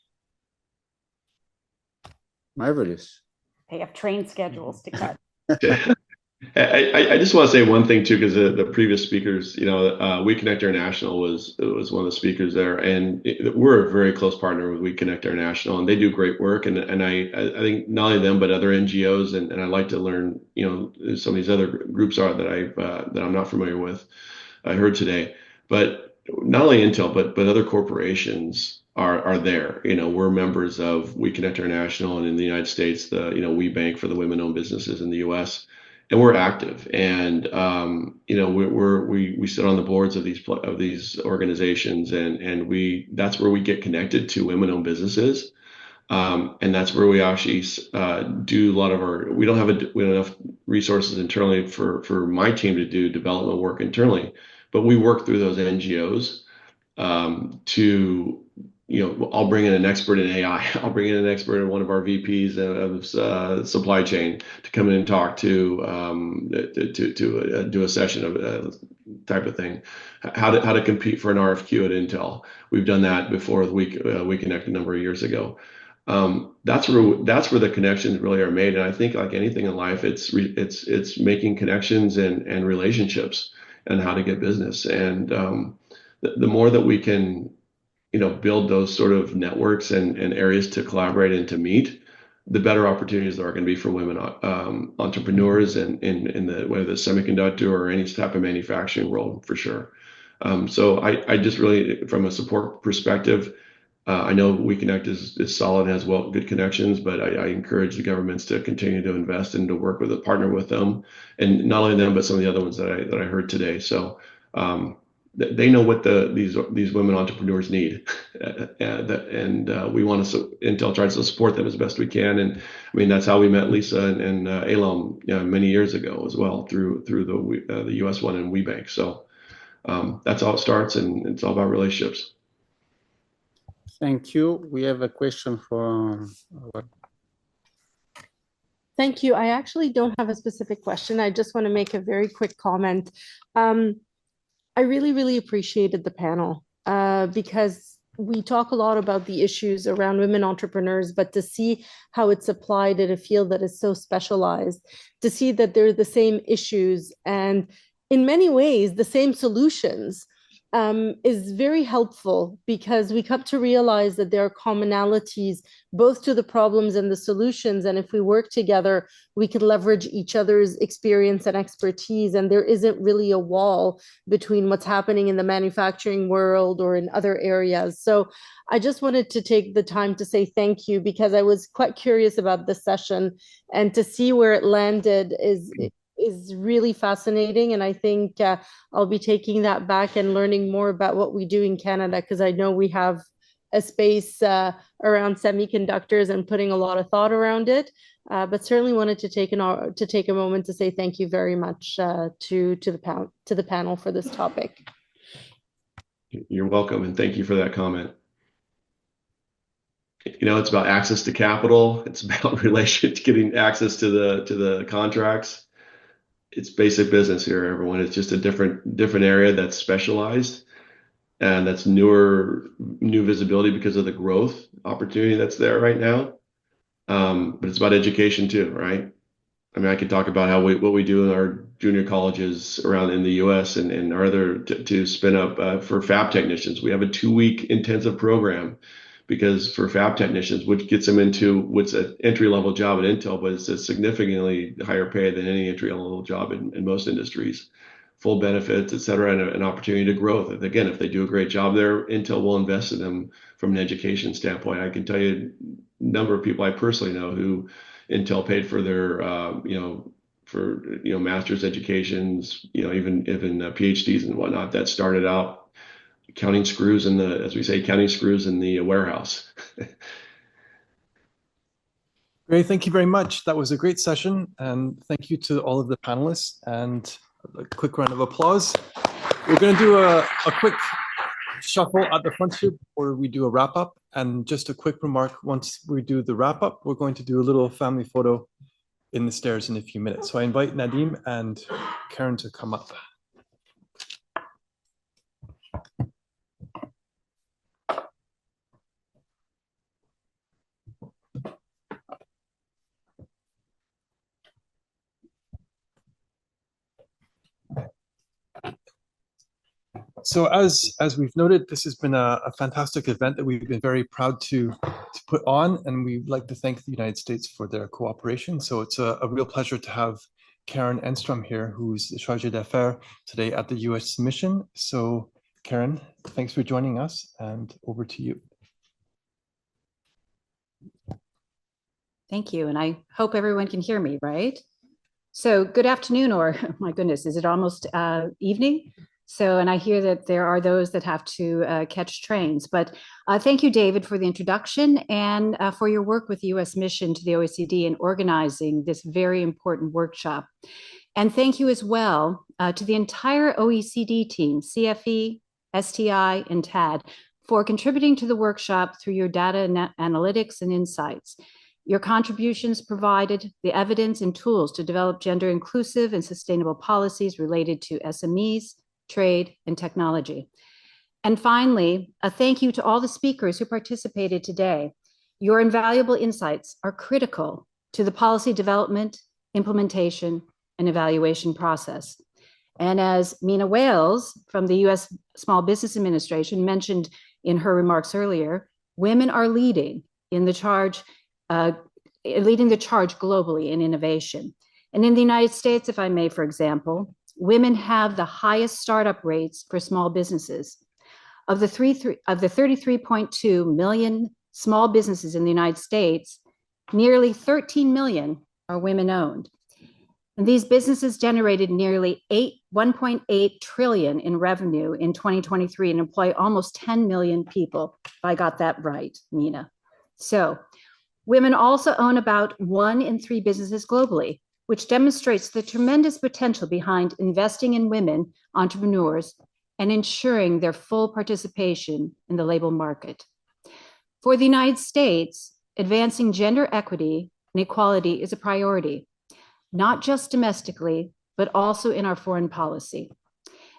C: Marvelous.
D: They have train schedules to cut.
F: I just want to say one thing too, because the previous speakers, We Connect International was one of the speakers there, and we're a very close partner with We Connect International, and they do great work. And I think not only them but other NGOs, and I like to learn, some of these other groups are that I'm not familiar with. I heard today, but not only Intel but other corporations are there. We're members of We Connect International, and in the United States, We Bank for the women-owned businesses in the U.S. And we're active, and we sit on the boards of these organizations, and that's where we get connected to women-owned businesses, and that's where we actually do a lot of our. We don't have enough resources internally for my team to do development work internally, but we work through those NGOs to. I'll bring in an expert in AI. I'll bring in an expert in one of our VPs of supply chain to come in and talk to do a session of type of thing. How to compete for an RFQ at Intel. We've done that before with We Connect a number of years ago. That's where the connections really are made. And I think like anything in life, it's making connections and relationships and how to get business. And the more that we can build those sort of networks and areas to collaborate and to meet, the better opportunities there are going to be for women entrepreneurs and in whether it's semiconductor or any type of manufacturing world, for sure. So I just really, from a support perspective, I know We Connect is solid, has good connections, but I encourage the governments to continue to invest and to work with partner with them, and not only them, but some of the other ones that I heard today. So they know what these women entrepreneurs need, and we want to. Intel tries to support them as best we can, and I mean that's how we met Lisa and Alom many years ago as well through the US one and WeBank. So that's how it starts, and it's all about relationships.
C: Thank you. We have a question from.
G: Thank you. I actually don't have a specific question. I just want to make a very quick comment. I really, really appreciated the panel because we talk a lot about the issues around women entrepreneurs, but to see how it's applied in a field that is so specialized, to see that they're the same issues and in many ways the same solutions is very helpful, because we come to realize that there are commonalities both to the problems and the solutions. And if we work together, we can leverage each other's experience and expertise. And there isn't really a wall between what's happening in the manufacturing world or in other areas. So I just wanted to take the time to say thank you, because I was quite curious about this session, and to see where it landed is really fascinating. And I think I'll be taking that back and learning more about what we do in Canada, because I know we have a space around semiconductors and putting a lot of thought around it. But certainly wanted to take a moment to say thank you very much to the panel for this topic.
F: You're welcome, and thank you for that comment. It's about access to capital. It's about getting access to the contracts. It's basic business here, everyone. It's just a different area that's specialized, and that's new visibility because of the growth opportunity that's there right now. But it's about education too, right? I mean, I could talk about what we do in our junior colleges around in the U.S. and our other to spin up for fab technicians. We have a 2-week intensive program because for fab technicians, which gets them into what's an entry-level job at Intel, but it's a significantly higher pay than any entry-level job in most industries, full benefits, et cetera, and an opportunity to grow. Again, if they do a great job there, Intel will invest in them from an education standpoint. I can tell you a number of people I personally know who Intel paid for their, master's educations, even PhDs and whatnot that started out counting screws counting screws in the warehouse.
A: Great, thank you very much. That was a great session, and thank you to all of the panelists, and a quick round of applause. We're going to do a quick shuffle at the front here before we do a wrap-up, and just a quick remark, once we do the wrap-up, we're going to do a little family photo in the stairs in a few minutes. So I invite Nadim and Karen to come up. So as we've noted, this has been a fantastic event that we've been very proud to put on, and we'd like to thank the United States for their cooperation. So it's a real pleasure to have Karen Enstrom here, who's the Chargé d'Affaires today at the US mission. So Karen, thanks for joining us, and over to you.
H: Thank you, and I hope everyone can hear me, right? So good afternoon, or my goodness, is it almost evening? So, and I hear that there are those that have to catch trains, but thank you, David, for the introduction and for your work with the U.S. mission to the OECD in organizing this very important workshop. And thank you as well to the entire OECD team, CFE, STI, and TAD, for contributing to the workshop through your data analytics and insights. Your contributions provided the evidence and tools to develop gender inclusive and sustainable policies related to SMEs, trade, and technology. And finally, a thank you to all the speakers who participated today. Your invaluable insights are critical to the policy development, implementation, and evaluation process. And as Mina Wales from the US Small Business Administration mentioned in her remarks earlier, women are leading the charge globally in innovation. And in the United States, if I may, for example, women have the highest startup rates for small businesses. Of the 33.2 million small businesses in the United States, nearly 13 million are women-owned. And these businesses generated nearly 1.8 trillion in revenue in 2023 and employ almost 10 million people, if I got that right, Mina. So women also own about 1 in 3 businesses globally, which demonstrates the tremendous potential behind investing in women entrepreneurs and ensuring their full participation in the labor market. For the United States, advancing gender equity and equality is a priority, not just domestically, but also in our foreign policy.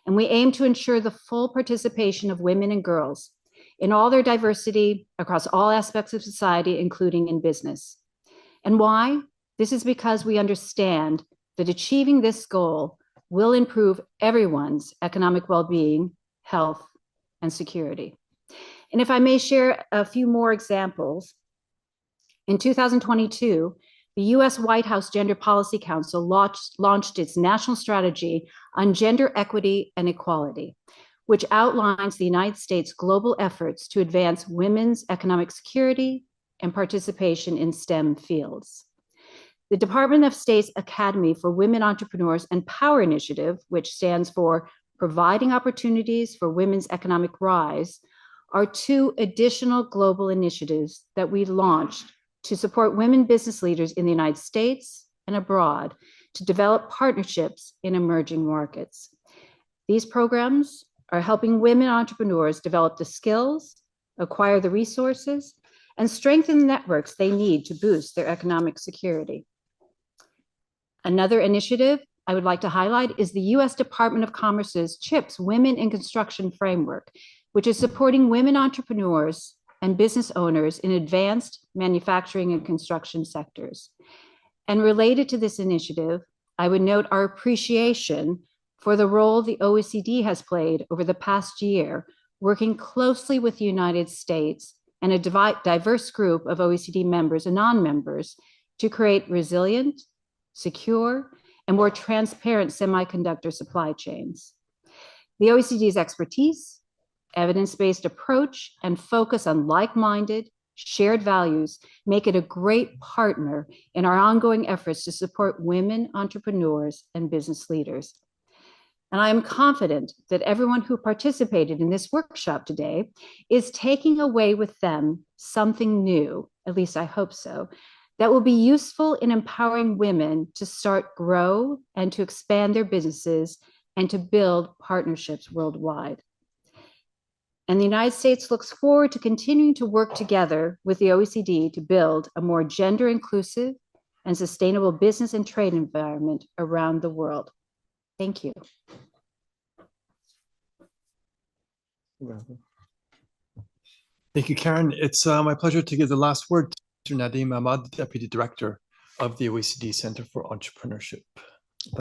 H: And we aim to ensure the full participation of women and girls in all their diversity across all aspects of society, including in business. And why? This is because we understand that achieving this goal will improve everyone's economic well-being, health, and security. And if I may share a few more examples, in 2022, the US White House Gender Policy Council launched its national strategy on gender equity and equality, which outlines the United States' global efforts to advance women's economic security and participation in STEM fields. The Department of State's Academy for Women Entrepreneurs and Power Initiative, which stands for Providing Opportunities for Women's Economic Rise, are 2 additional global initiatives that we launched to support women business leaders in the United States and abroad to develop partnerships in emerging markets. These programs are helping women entrepreneurs develop the skills, acquire the resources, and strengthen the networks they need to boost their economic security. Another initiative I would like to highlight is the U.S. Department of Commerce's CHIPS Women in Construction Framework, which is supporting women entrepreneurs and business owners in advanced manufacturing and construction sectors. And related to this initiative, I would note our appreciation for the role the OECD has played over the past year, working closely with the United States and a diverse group of OECD members and non-members to create resilient, secure, and more transparent semiconductor supply chains. The OECD's expertise, evidence-based approach, and focus on like-minded, shared values make it a great partner in our ongoing efforts to support women entrepreneurs and business leaders. And I am confident that everyone who participated in this workshop today is taking away with them something new, at least I hope so, that will be useful in empowering women to start, grow, and to expand their businesses and to build partnerships worldwide. And the United States looks forward to continuing to work together with the OECD to build a more gender inclusive and sustainable business and trade environment around the world. Thank you.
A: Thank you, Karen. It's my pleasure to give the last word to Nadim Ahmad, Deputy Director of the OECD Center for Entrepreneurship.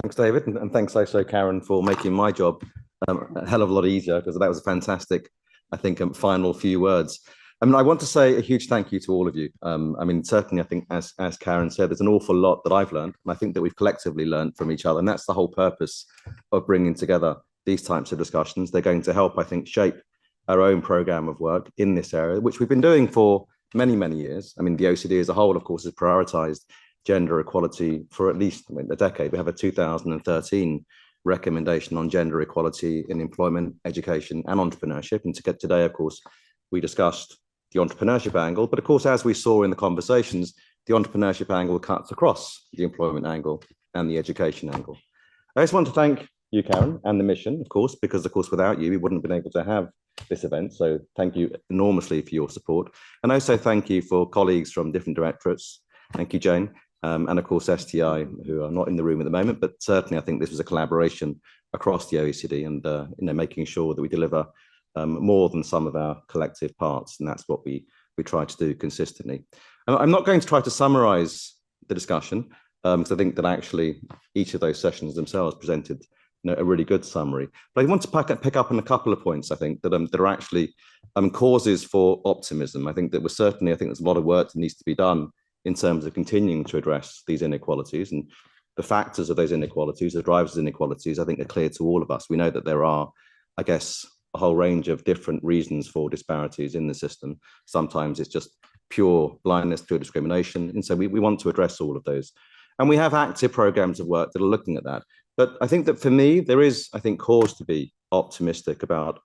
I: Thanks, David, and thanks also, Karen, for making my job a hell of a lot easier, because that was a fantastic, I think, final few words. I mean, I want to say a huge thank you to all of you. I mean, certainly, I think, as Karen said, there's an awful lot that I've learned, and I think that we've collectively learned from each other, and that's the whole purpose of bringing together these types of discussions. They're going to help, I think, shape our own program of work in this area, which we've been doing for many, many years. I mean, the OECD as a whole, of course, has prioritized gender equality for at least a decade. We have a 2013 recommendation on gender equality in employment, education, and entrepreneurship. And today, of course, we discussed the entrepreneurship angle. But of course, as we saw in the conversations, the entrepreneurship angle cuts across the employment angle and the education angle. I just want to thank you, Karen, and the mission, of course, because, of course, without you, we wouldn't have been able to have this event. So thank you enormously for your support. And also thank you for colleagues from different directorates. Thank you, Jane. And of course, STI, who are not in the room at the moment, but certainly I think this was a collaboration across the OECD and making sure that we deliver more than some of our collective parts. And that's what we try to do consistently. And I'm not going to try to summarize the discussion, because I think that actually each of those sessions themselves presented a really good summary. But I want to pick up on a couple of points, I think, that are actually causes for optimism. I think that there's a lot of work that needs to be done in terms of continuing to address these inequalities, and the factors of those inequalities, the drivers of inequalities, I think are clear to all of us. We know that there are, I guess, a whole range of different reasons for disparities in the system. Sometimes it's just pure blindness, pure discrimination. And so we want to address all of those. And we have active programs of work that are looking at that. But I think that for me, there is, I think, cause to be optimistic about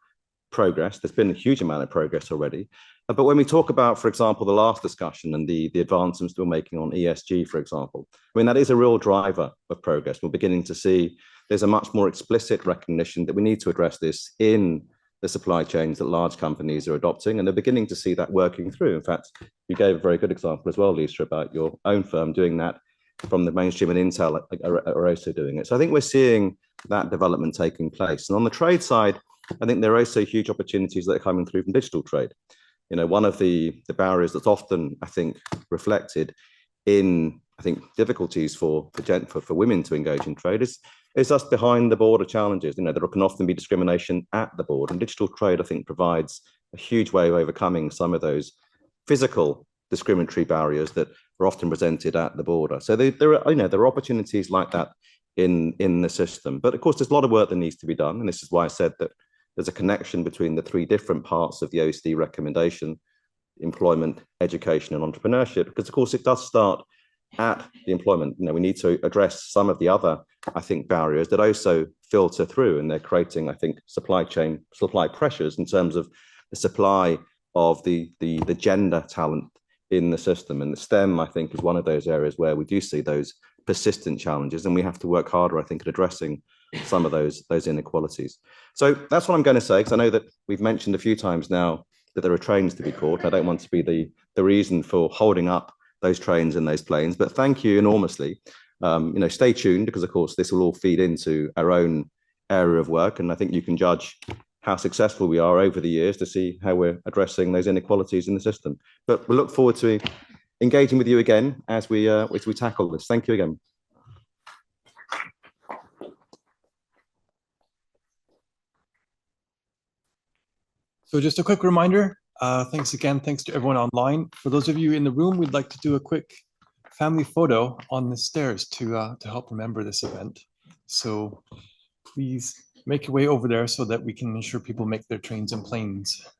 I: progress. There's been a huge amount of progress already. But when we talk about, for example, the last discussion and the advancements we're making on ESG, for example, I mean, that is a real driver of progress. We're beginning to see there's a much more explicit recognition that we need to address this in the supply chains that large companies are adopting, and they're beginning to see that working through. In fact, you gave a very good example as well, Lisa, about your own firm doing that from the mainstream, and Intel are also doing it. So I think we're seeing that development taking place. And on the trade side, I think there are also huge opportunities that are coming through from digital trade. One of the barriers that's often, I think, reflected in, I think, difficulties for women to engage in trade is just behind the border challenges. There can often be discrimination at the border, and digital trade, I think, provides a huge way of overcoming some of those physical discriminatory barriers that are often presented at the border. So there are opportunities like that in the system. But of course, there's a lot of work that needs to be done, and this is why I said that there's a connection between the three different parts of the OECD recommendation: employment, education, and entrepreneurship, because of course it does start at the employment. We need to address some of the other, I think, barriers that also filter through, and they're creating, I think, supply pressures in terms of the supply of the gender talent in the system. And the STEM, I think, is one of those areas where we do see those persistent challenges, and we have to work harder, I think, at addressing some of those inequalities. So that's what I'm going to say, because I know that we've mentioned a few times now that there are trains to be caught. I don't want to be the reason for holding up those trains and those planes, but thank you enormously. Stay tuned, because of course this will all feed into our own area of work, and I think you can judge how successful we are over the years to see how we're addressing those inequalities in the system. But we look forward to engaging with you again as we tackle this. Thank you again.
A: So just a quick reminder, thanks to everyone online. For those of you in the room, we'd like to do a quick family photo on the stairs to help remember this event. So please make your way over there so that we can ensure people make their trains and planes